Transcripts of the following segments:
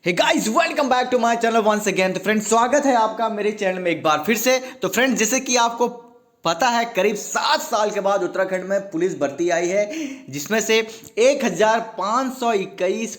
Hey guys, welcome back to my channel once again. तो friends, स्वागत है आपका मेरे चैनल में एक बार फिर से। तो फ्रेंड्स, जैसे कि आपको पता है, करीब 7 साल के बाद उत्तराखंड में पुलिस भर्ती आई है, जिसमें से 1521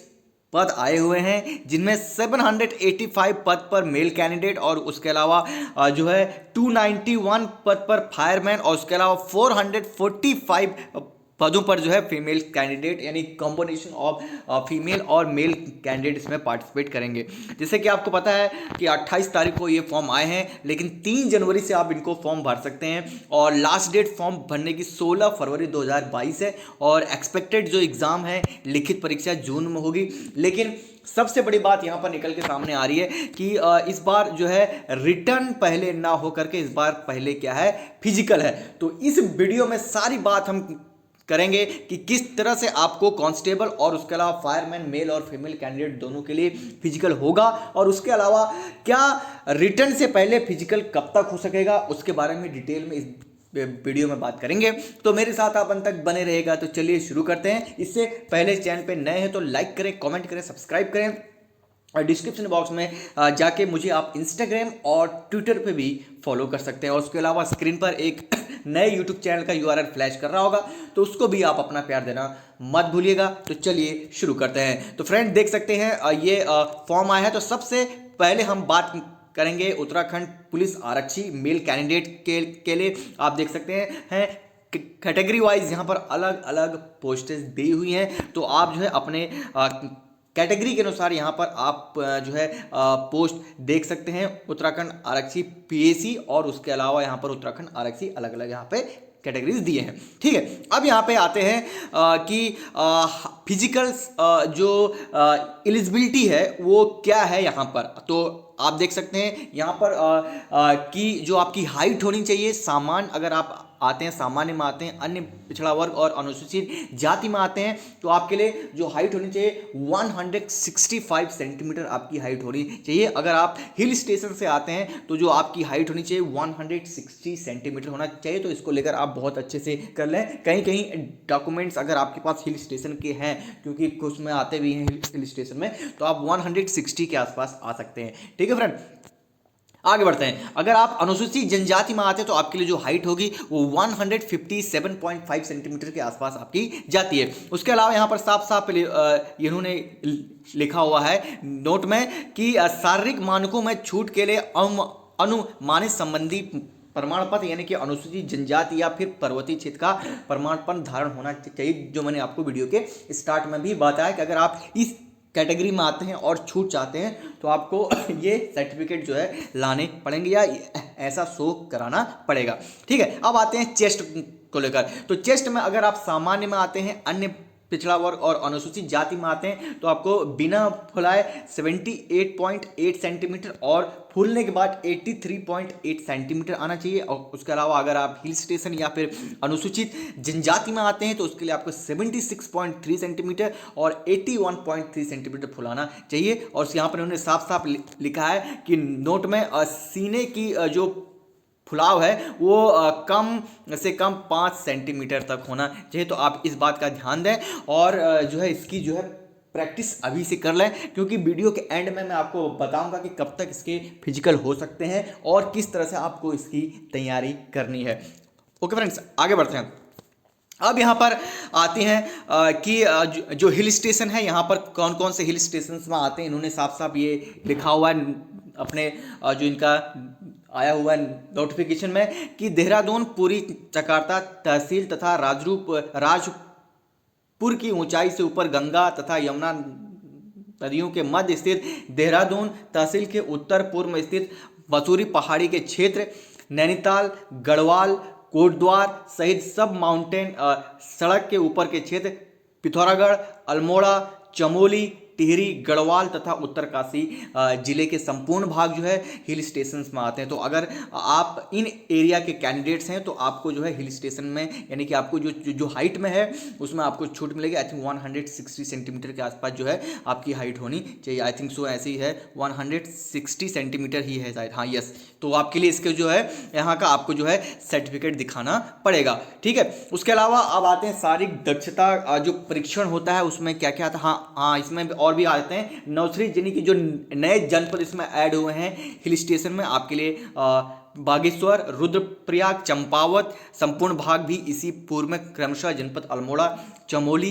पद आए हुए हैं, जिनमें 785 पद पर मेल कैंडिडेट और उसके अलावा जो है 291 पद पर फायरमैन और उसके अलावा 445 पदों पर जो है फीमेल कैंडिडेट, यानी कॉम्बिनेशन ऑफ फीमेल और मेल कैंडिडेट इसमें पार्टिसिपेट करेंगे। जैसे कि आपको पता है कि 28 तारीख को ये फॉर्म आए हैं, लेकिन 3 जनवरी से आप इनको फॉर्म भर सकते हैं और लास्ट डेट फॉर्म भरने की 16 फरवरी 2022 है। और एक्सपेक्टेड जो एग्ज़ाम है, लिखित परीक्षा जून में होगी। लेकिन सबसे बड़ी बात यहाँ पर निकल के सामने आ रही है कि इस बार जो है रिटर्न पहले ना हो करके इस बार पहले क्या है, फिजिकल है। तो इस वीडियो में सारी बात हम करेंगे कि किस तरह से आपको कांस्टेबल और उसके अलावा फायरमैन मेल और फीमेल कैंडिडेट दोनों के लिए फिजिकल होगा, और उसके अलावा क्या रिटर्न से पहले फिजिकल कब तक हो सकेगा, उसके बारे में डिटेल में इस वीडियो में बात करेंगे। तो मेरे साथ आप अंत तक बने रहेगा। तो चलिए शुरू करते हैं। इससे पहले चैनल पे नए हैं तो लाइक करें, कमेंट करें, सब्सक्राइब करें और डिस्क्रिप्शन बॉक्स में जाके मुझे आप इंस्टाग्राम और ट्विटर पे भी फॉलो कर सकते हैं। और उसके अलावा स्क्रीन पर एक नए यूट्यूब चैनल का URL फ्लैश कर रहा होगा, तो उसको भी आप अपना प्यार देना मत भूलिएगा। तो चलिए शुरू करते हैं। तो फ्रेंड, देख सकते हैं ये फॉर्म आया है। तो सबसे पहले हम बात करेंगे उत्तराखंड पुलिस आरक्षी मेल कैंडिडेट के लिए। आप देख सकते हैं कैटेगरी वाइज यहाँ पर अलग अलग पोस्टेज दी हुई हैं। तो आप जो है अपने कैटेगरी के अनुसार यहाँ पर आप जो है पोस्ट देख सकते हैं। उत्तराखंड आरक्षी PAC और उसके अलावा यहाँ पर उत्तराखंड आरक्षी अलग अलग यहाँ पे कैटेगरीज दिए हैं। ठीक है, अब यहाँ पे आते हैं कि फिजिकल जो एलिजिबिलिटी है वो क्या है यहाँ पर। तो आप देख सकते हैं यहाँ पर कि जो आपकी हाइट होनी चाहिए, सामान्य अगर आप आते हैं, सामान्य में आते हैं, अन्य पिछड़ा वर्ग और अनुसूचित जाति में आते हैं, तो आपके लिए जो हाइट होनी चाहिए 165 सेंटीमीटर आपकी हाइट होनी चाहिए। अगर आप हिल स्टेशन से आते हैं तो जो आपकी हाइट होनी चाहिए 160 सेंटीमीटर होना चाहिए। तो इसको लेकर आप बहुत अच्छे से कर लें। कहीं कहीं डॉक्यूमेंट्स अगर आपके पास हिल स्टेशन के हैं, क्योंकि कुछ में आते भी हैं हिल स्टेशन में, तो आप 160 के आसपास आ सकते हैं। ठीक है फ्रेंड, आगे बढ़ते हैं। अगर आप अनुसूचित जनजाति में आते हैं तो आपके लिए जो हाइट होगी वो 157.5 सेंटीमीटर के आसपास आपकी जाती है। उसके अलावा यहाँ पर साफ साफ इन्होंने लिखा हुआ है नोट में कि शारीरिक मानकों में छूट के लिए अनुमानित संबंधी प्रमाण पत्र, यानी कि अनुसूचित जनजाति या फिर पर्वतीय क्षेत्र का प्रमाण पत्र धारण होना चाहिए। जो मैंने आपको वीडियो के स्टार्ट में भी बताया कि अगर आप इस कैटेगरी में आते हैं और छूट चाहते हैं तो आपको ये सर्टिफिकेट जो है लाने पड़ेंगे या ऐसा शो कराना पड़ेगा। ठीक है, अब आते हैं चेस्ट को लेकर। तो चेस्ट में अगर आप सामान्य में आते हैं, अन्य पिछड़ा वर्ग और अनुसूचित जाति में आते हैं, तो आपको बिना फुलाए 78.8 सेंटीमीटर और फूलने के बाद 83.8 सेंटीमीटर आना चाहिए। और उसके अलावा अगर आप हिल स्टेशन या फिर अनुसूचित जनजाति में आते हैं तो उसके लिए आपको 76.3 सेंटीमीटर और 81.3 सेंटीमीटर फुलाना चाहिए। और यहाँ पर उन्होंने साफ साफ लिखा है कि नोट में सीने की जो फुलाव है वो कम से कम 5 सेंटीमीटर तक होना चाहिए। तो आप इस बात का ध्यान दें और जो है इसकी जो है प्रैक्टिस अभी से कर लें, क्योंकि वीडियो के एंड में मैं आपको बताऊंगा कि कब तक इसके फिजिकल हो सकते हैं और किस तरह से आपको इसकी तैयारी करनी है। ओके फ्रेंड्स, आगे बढ़ते हैं। अब यहाँ पर आते हैं कि जो हिल स्टेशन है, यहाँ पर कौन कौन से हिल स्टेशन में आते हैं। इन्होंने साफ साफ ये लिखा हुआ है अपने जो इनका आया हुआ नोटिफिकेशन में कि देहरादून, पुरी, चकार्ता तहसील तथा राजपुर की ऊंचाई से ऊपर गंगा तथा यमुना नदियों के मध्य स्थित देहरादून तहसील के उत्तर पूर्व में स्थित मसूरी पहाड़ी के क्षेत्र, नैनीताल, गढ़वाल, कोटद्वार सहित सब माउंटेन सड़क के ऊपर के क्षेत्र, पिथौरागढ़, अल्मोड़ा, चमोली, टिहरी, गढ़वाल तथा उत्तरकाशी जिले के संपूर्ण भाग जो है हिल स्टेशन में आते हैं। तो अगर आप इन एरिया के कैंडिडेट्स हैं तो आपको जो है हिल स्टेशन में, यानी कि आपको जो हाइट में है उसमें आपको छूट मिलेगी। आई थिंक 160 सेंटीमीटर के आसपास जो है आपकी हाइट होनी चाहिए। आई थिंक सो ऐसी ही है, 160 सेंटीमीटर ही है शायद। हाँ, यस। तो आपके लिए इसके जो है यहाँ का आपको जो है सर्टिफिकेट दिखाना पड़ेगा। ठीक है, उसके अलावा अब आते हैं शारीरिक दक्षता जो परीक्षण होता है उसमें क्या क्या था। हाँ, इसमें और भी आते हैं। नवश्री यानी कि जो नए जनपद इसमें ऐड हुए हैं हिल स्टेशन में आपके लिए, बागेश्वर, रुद्रप्रयाग, चंपावत, संपूर्ण भाग भी इसी पूर्व में क्रमशः जनपद अल्मोड़ा, चमोली,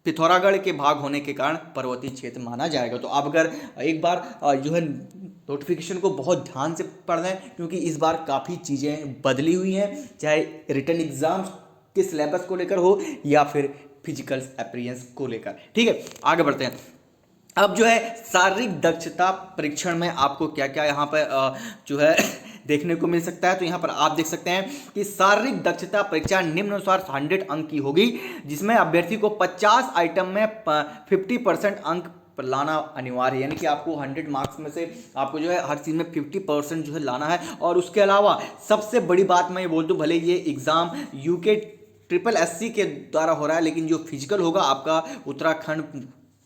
पिथौरागढ़ के भाग होने के कारण पर्वतीय क्षेत्र माना जाएगा। तो आप अगर एक बार जो है नोटिफिकेशन को बहुत ध्यान से पढ़ लें, क्योंकि इस बार काफ़ी चीज़ें बदली हुई हैं, चाहे रिटन एग्जाम्स के सिलेबस को लेकर हो या फिर फिजिकल अपीयरेंस को लेकर। ठीक है, आगे बढ़ते हैं। अब जो है शारीरिक दक्षता परीक्षण में आपको क्या क्या यहाँ पर जो है देखने को मिल सकता है। तो यहाँ पर आप देख सकते हैं कि शारीरिक दक्षता परीक्षा निम्नानुसार 100 अंक की होगी, जिसमें अभ्यर्थी को 50 आइटम में 50% अंक लाना अनिवार्य है। यानी कि आपको 100 मार्क्स में से आपको जो है हर चीज़ में 50% जो है लाना है। और उसके अलावा सबसे बड़ी बात मैं ये बोल दूँ, भले ये एग्ज़ाम यूके SSS के द्वारा हो रहा है, लेकिन जो फिजिकल होगा आपका उत्तराखंड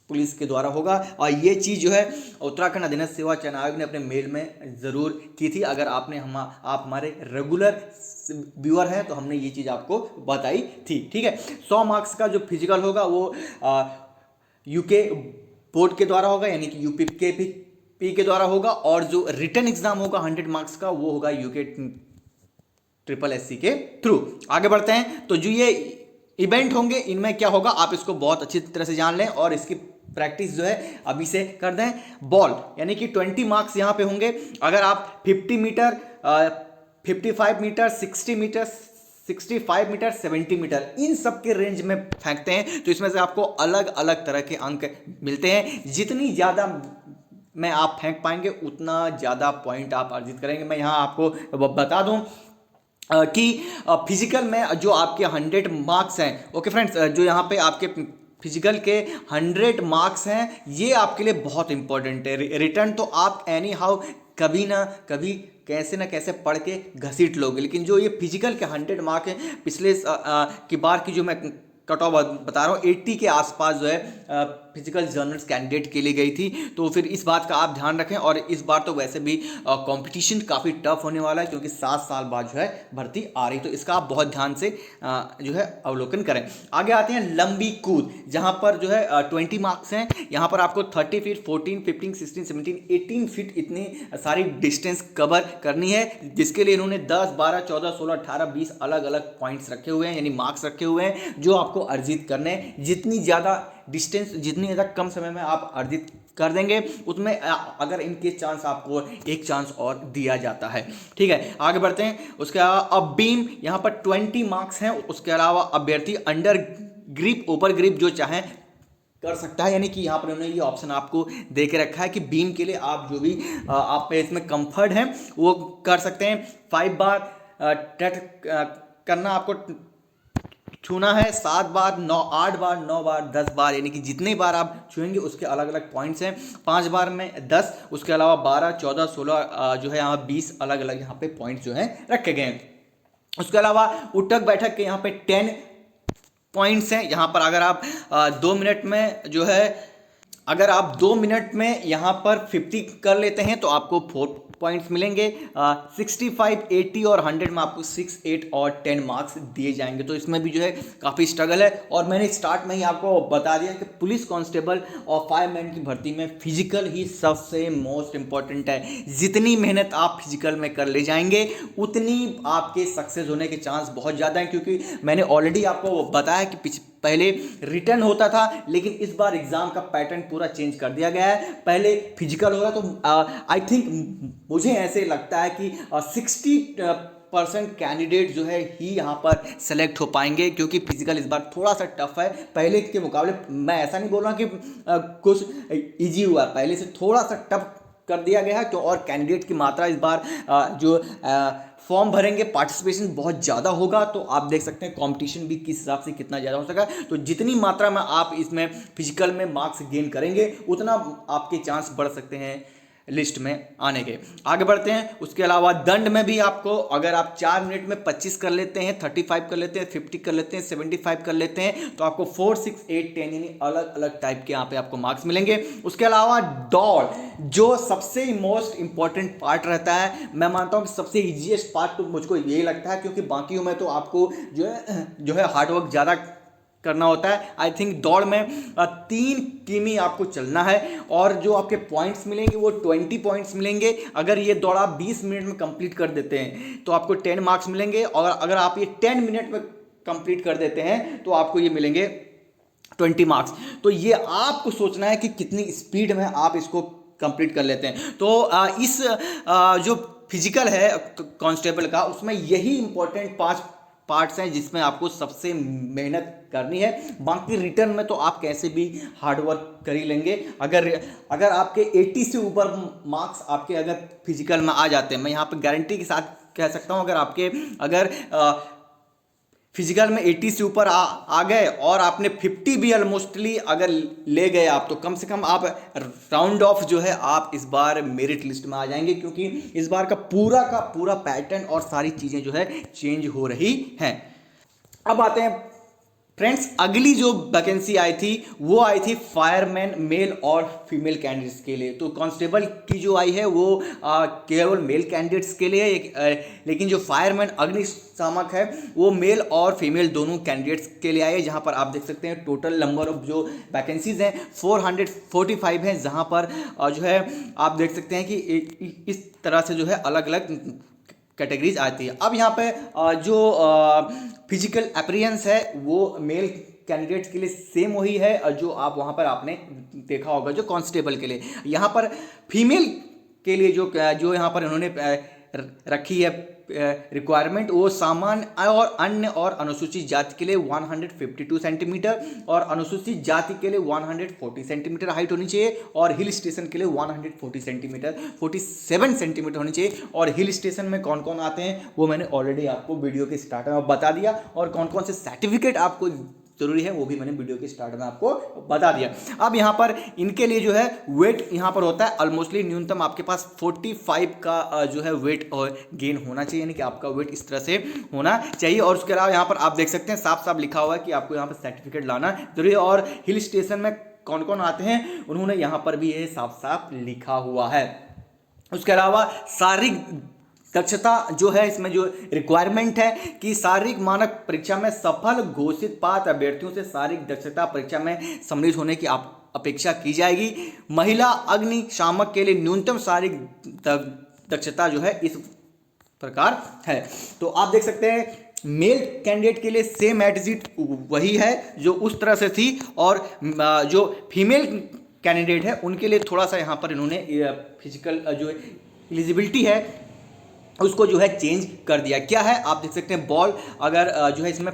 पुलिस के द्वारा होगा। और ये चीज़ जो है उत्तराखंड अधीनस्थ सेवा चयन आयोग ने अपने मेल में ज़रूर की थी। अगर आप हमारे रेगुलर व्यूअर हैं तो हमने ये चीज़ आपको बताई थी। ठीक है, 100 मार्क्स का जो फिजिकल होगा वो यूके बोर्ड के द्वारा होगा, यानी कि UPPP के द्वारा होगा। और जो रिटन एग्जाम होगा 100 मार्क्स का वो होगा यूके SSS के थ्रू। आगे बढ़ते हैं। तो जो ये इवेंट होंगे इनमें क्या होगा आप इसको बहुत अच्छी तरह से जान लें और इसकी प्रैक्टिस जो है अभी से कर दें। बॉल यानी कि 20 मार्क्स यहाँ पे होंगे। अगर आप 50 metre, 55 metre, 60 metre, 65 metre, 70 metre इन सब के रेंज में फेंकते हैं तो इसमें से आपको अलग अलग तरह के अंक मिलते हैं। जितनी ज़्यादा में आप फेंक पाएंगे उतना ज़्यादा पॉइंट आप अर्जित करेंगे। मैं यहाँ आपको बता दूँ कि फिजिकल में जो आपके 100 मार्क्स हैं, ओके फ्रेंड्स, जो यहाँ पे आपके फिजिकल के 100 मार्क्स हैं ये आपके लिए बहुत इंपॉर्टेंट है। रिटर्न तो आप एनी हाउ कभी ना कभी कैसे ना कैसे पढ़ के घसीट लोगे, लेकिन जो ये फिजिकल के 100 मार्क हैं पिछले की बार की जो मैं कट ऑफ बता रहा हूँ 80 के आसपास जो है फिजिकल जर्नल्स कैंडिडेट के लिए गई थी। तो फिर इस बात का आप ध्यान रखें। और इस बार तो वैसे भी कंपटीशन काफ़ी टफ होने वाला है, क्योंकि 7 साल बाद जो है भर्ती आ रही, तो इसका आप बहुत ध्यान से जो है अवलोकन करें। आगे आते हैं लंबी कूद, जहाँ पर जो है 20 मार्क्स हैं। यहाँ पर आपको 30 फीट, 14, 15, 16, 17, 18 फीट इतनी सारी डिस्टेंस कवर करनी है, जिसके लिए इन्होंने 10, 12, 14, 16, 18, 20 अलग अलग पॉइंट्स रखे हुए हैं, यानी मार्क्स रखे हुए हैं जो आपको अर्जित करने। जितनी ज़्यादा डिस्टेंस, जितनी ज़्यादा कम समय में आप अर्जित कर देंगे उतने अगर इनके चांस आपको एक चांस और दिया जाता है। ठीक है, आगे बढ़ते हैं। उसके अलावा अब बीम यहाँ पर 20 मार्क्स हैं। उसके अलावा अभ्यर्थी अंडर ग्रिप, ओवर ग्रिप जो चाहें कर सकता है, यानी कि यहाँ पर उन्होंने ये ऑप्शन आपको दे के रखा है कि बीम के लिए आप जो भी आप पे इसमें कंफर्ट है वो कर सकते हैं। 5 बार टच करना आपको छूना है, 7 बार, 9, 8 बार, 9 बार, 10 बार, यानी कि जितने बार आप छुएंगे उसके अलग अलग पॉइंट्स हैं। 5 बार में 10, उसके अलावा 12, 14, 16 जो है यहाँ 20 अलग अलग यहाँ पे पॉइंट्स जो हैं रखे गए हैं। उसके अलावा उठक बैठक के यहाँ पे 10 पॉइंट्स हैं। यहाँ पर अगर आप 2 मिनट में जो है, अगर आप 2 मिनट में यहाँ पर 50 कर लेते हैं तो आपको 4 पॉइंट्स मिलेंगे। 65, 80 और 100 में आपको 6, 8 और 10 मार्क्स दिए जाएंगे। तो इसमें भी जो है काफ़ी स्ट्रगल है। और मैंने स्टार्ट में ही आपको बता दिया कि पुलिस कांस्टेबल और फायरमैन की भर्ती में फिजिकल ही सबसे मोस्ट इंपॉर्टेंट है। जितनी मेहनत आप फिजिकल में कर ले जाएंगे उतनी आपके सक्सेस होने के चांस बहुत ज़्यादा हैं, क्योंकि मैंने ऑलरेडी आपको बताया कि पहले रिटर्न होता था, लेकिन इस बार एग्जाम का पैटर्न पूरा चेंज कर दिया गया है। पहले फिजिकल होगा तो आई थिंक मुझे ऐसे लगता है कि 60% कैंडिडेट जो है ही यहाँ पर सेलेक्ट हो पाएंगे, क्योंकि फिजिकल इस बार थोड़ा सा टफ है पहले के मुकाबले। मैं ऐसा नहीं बोल रहा कि कुछ इजी हुआ, पहले से थोड़ा सा टफ कर दिया गया है। तो और कैंडिडेट की मात्रा इस बार जो फॉर्म भरेंगे, पार्टिसिपेशन बहुत ज़्यादा होगा। तो आप देख सकते हैं कंपटीशन भी किस हिसाब से कितना ज़्यादा हो सका। तो जितनी मात्रा में आप इसमें फिजिकल में मार्क्स गेन करेंगे उतना आपके चांस बढ़ सकते हैं लिस्ट में आने के। आगे बढ़ते हैं। उसके अलावा दंड में भी आपको, अगर आप 4 मिनट में 25 कर लेते हैं, 35 कर लेते हैं, 50 कर लेते हैं, 75 कर लेते हैं, तो आपको 4, 6, 8, 10 यानी अलग अलग टाइप के यहाँ पे आपको मार्क्स मिलेंगे। उसके अलावा दौड़, जो सबसे मोस्ट इंपॉर्टेंट पार्ट रहता है, मैं मानता हूँ कि सबसे ईजीएस्ट पार्ट तो मुझको यही लगता है, क्योंकि बाकियों में तो आपको जो है हार्डवर्क ज़्यादा करना होता है। आई थिंक दौड़ में 3 किमी आपको चलना है और जो आपके पॉइंट्स मिलेंगे वो 20 पॉइंट्स मिलेंगे। अगर ये दौड़ आप 20 मिनट में कंप्लीट कर देते हैं तो आपको 10 मार्क्स मिलेंगे, और अगर आप ये 10 मिनट में कंप्लीट कर देते हैं तो आपको ये मिलेंगे 20 मार्क्स। तो ये आपको सोचना है कि कितनी स्पीड में आप इसको कंप्लीट कर लेते हैं। तो इस जो फिजिकल है कांस्टेबल का, उसमें यही इंपॉर्टेंट 5 पार्ट्स हैं जिसमें आपको सबसे मेहनत करनी है। बाकी रिटर्न में तो आप कैसे भी हार्डवर्क कर ही लेंगे। अगर आपके 80 से ऊपर मार्क्स आपके अगर फिजिकल में आ जाते हैं, मैं यहाँ पे गारंटी के साथ कह सकता हूँ, अगर फिजिकल में 80 से ऊपर आ गए और आपने 50 भी ऑलमोस्टली अगर ले गए आप, तो कम से कम आप राउंड ऑफ जो है आप इस बार मेरिट लिस्ट में आ जाएंगे, क्योंकि इस बार का पूरा पैटर्न और सारी चीज़ें जो है चेंज हो रही हैं। अब आते हैं फ्रेंड्स, अगली जो वैकेंसी आई थी वो आई थी फायरमैन मेल और फीमेल कैंडिडेट्स के लिए। तो कांस्टेबल की जो आई है वो केवल मेल कैंडिडेट्स के लिए है, लेकिन जो फायरमैन अग्निशामक है वो मेल और फीमेल दोनों कैंडिडेट्स के लिए आई है। जहां पर आप देख सकते हैं टोटल नंबर ऑफ जो वैकेंसीज हैं 445 हैं, जहां पर जो है आप देख सकते हैं कि इस तरह से जो है अलग अलग कैटेगरीज आती है। अब यहाँ पे जो फिजिकल अपीयरेंस है वो मेल कैंडिडेट्स के लिए सेम वही है जो आप वहाँ पर आपने देखा होगा जो कांस्टेबल के लिए। यहाँ पर फीमेल के लिए जो यहाँ पर इन्होंने रखी है रिक्वायरमेंट, वो सामान्य और अन्य और अनुसूचित जाति के लिए 152 सेंटीमीटर और अनुसूचित जाति के लिए 140 सेंटीमीटर हाइट होनी चाहिए, और हिल स्टेशन के लिए 140 सेंटीमीटर 47 सेंटीमीटर होनी चाहिए। और हिल स्टेशन में कौन कौन आते हैं वो मैंने ऑलरेडी आपको वीडियो के स्टार्ट में बता दिया, और कौन कौन से सर्टिफिकेट आपको जरूरी है वो भी मैंने वीडियो के स्टार्ट में आपको बता दिया। अब यहाँ पर इनके लिए जो है वेट यहाँ पर होता है ऑलमोस्टली न्यूनतम आपके पास 45 का जो है वेट और गेन होना चाहिए, यानी कि आपका वेट इस तरह से होना चाहिए। और उसके अलावा यहाँ पर आप देख सकते हैं साफ साफ लिखा हुआ है कि आपको यहाँ पर सर्टिफिकेट लाना जरूरी है। और हिल स्टेशन में कौन कौन आते हैं उन्होंने यहाँ पर भी ये साफ साफ लिखा हुआ है। उसके अलावा शारीरिक दक्षता जो है, इसमें जो रिक्वायरमेंट है कि शारीरिक मानक परीक्षा में सफल घोषित पात्र अभ्यर्थियों से शारीरिक दक्षता परीक्षा में सम्मिलित होने की अपेक्षा की जाएगी। महिला अग्निशामक के लिए न्यूनतम शारीरिक दक्षता जो है इस प्रकार है। तो आप देख सकते हैं मेल कैंडिडेट के लिए सेम एग्जिट वही है जो उस तरह से थी, और जो फीमेल कैंडिडेट है उनके लिए थोड़ा सा यहाँ पर इन्होंने फिजिकल जो एलिजिबिलिटी है उसको जो है चेंज कर दिया। क्या है आप देख सकते हैं, बॉल अगर जो है इसमें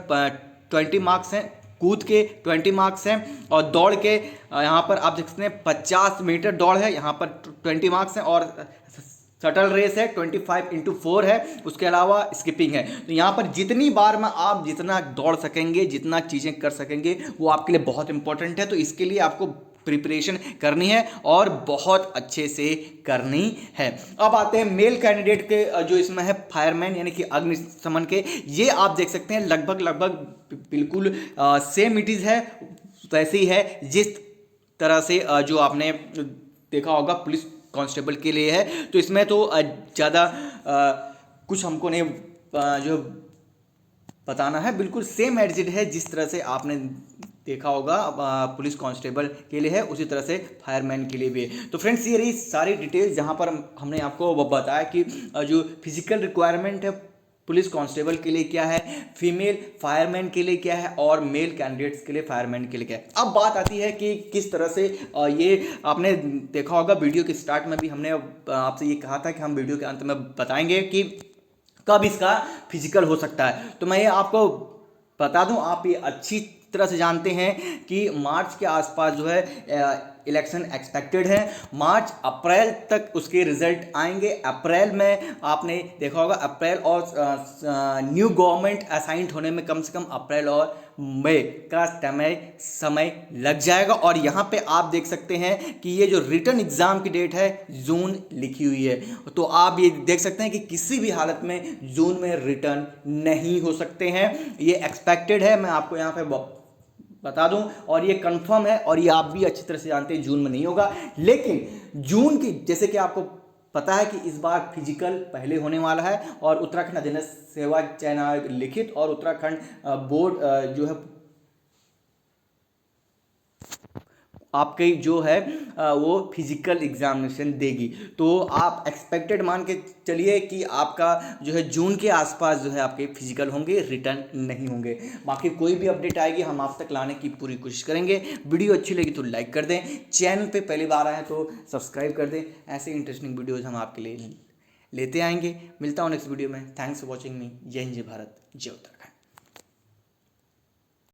20 मार्क्स हैं, कूद के 20 मार्क्स हैं, और दौड़ के यहाँ पर आप देख सकते हैं 50 मीटर दौड़ है, यहाँ पर 20 मार्क्स हैं, और शटल रेस है 25x4 है। उसके अलावा स्किपिंग है। तो यहाँ पर जितनी बार में आप जितना दौड़ सकेंगे, जितना चीज़ें कर सकेंगे वो आपके लिए बहुत इंपॉर्टेंट है। तो इसके लिए आपको प्रिपरेशन करनी है और बहुत अच्छे से करनी है। अब आते हैं मेल कैंडिडेट के जो इसमें है फायरमैन यानी कि अग्निशमन के, ये आप देख सकते हैं लगभग बिल्कुल सेम इट इज़ है, वैसे ही है जिस तरह से जो आपने देखा होगा पुलिस कांस्टेबल के लिए है। तो इसमें तो ज़्यादा कुछ हमको नहीं जो बताना है, बिल्कुल सेम एग्जिट है जिस तरह से आपने देखा होगा पुलिस कांस्टेबल के लिए है, उसी तरह से फायरमैन के लिए भी है। तो फ्रेंड्स ये रही सारी डिटेल्स जहां पर हमने आपको बताया कि जो फिजिकल रिक्वायरमेंट है पुलिस कांस्टेबल के लिए क्या है, फीमेल फायरमैन के लिए क्या है, और मेल कैंडिडेट्स के लिए फायरमैन के लिए क्या है। अब बात आती है कि किस तरह से ये आपने देखा होगा वीडियो के स्टार्ट में भी हमने आपसे ये कहा था कि हम वीडियो के अंत में बताएंगे कि कब इसका फिजिकल हो सकता है। तो मैं ये आपको बता दूं, आप ये अच्छी तरह से जानते हैं कि मार्च के आसपास जो है इलेक्शन एक्सपेक्टेड है। मार्च अप्रैल तक उसके रिजल्ट आएंगे। अप्रैल में आपने देखा होगा अप्रैल और न्यू गवर्नमेंट असाइंड होने में कम से कम अप्रैल और मई का समय लग जाएगा। और यहाँ पे आप देख सकते हैं कि ये जो रिटर्न एग्जाम की डेट है जून लिखी हुई है। तो आप ये देख सकते हैं कि किसी भी हालत में जून में रिटर्न नहीं हो सकते हैं, ये एक्सपेक्टेड है। मैं आपको यहाँ पे बता दूं, और ये कंफर्म है, और ये आप भी अच्छी तरह से जानते हैं जून में नहीं होगा। लेकिन जून की जैसे कि आपको पता है कि इस बार फिजिकल पहले होने वाला है, और उत्तराखंड अधीनस्थ सेवा चयन आयोग लिखित और उत्तराखंड बोर्ड जो है आपकी जो है वो फिजिकल एग्जामिनेशन देगी। तो आप एक्सपेक्टेड मान के चलिए कि आपका जो है जून के आसपास जो है आपके फिजिकल होंगे, रिटर्न नहीं होंगे। बाकी कोई भी अपडेट आएगी हम आप तक लाने की पूरी कोशिश करेंगे। वीडियो अच्छी लगी तो लाइक कर दें, चैनल पे पहली बार आए तो सब्सक्राइब कर दें। ऐसे इंटरेस्टिंग वीडियोज़ हम आपके लिए लेते आएंगे। मिलता हूँ नेक्स्ट वीडियो में। थैंक्स फॉर वॉचिंग मी। जय हिंद, जय भारत, जय उत्तराखंड।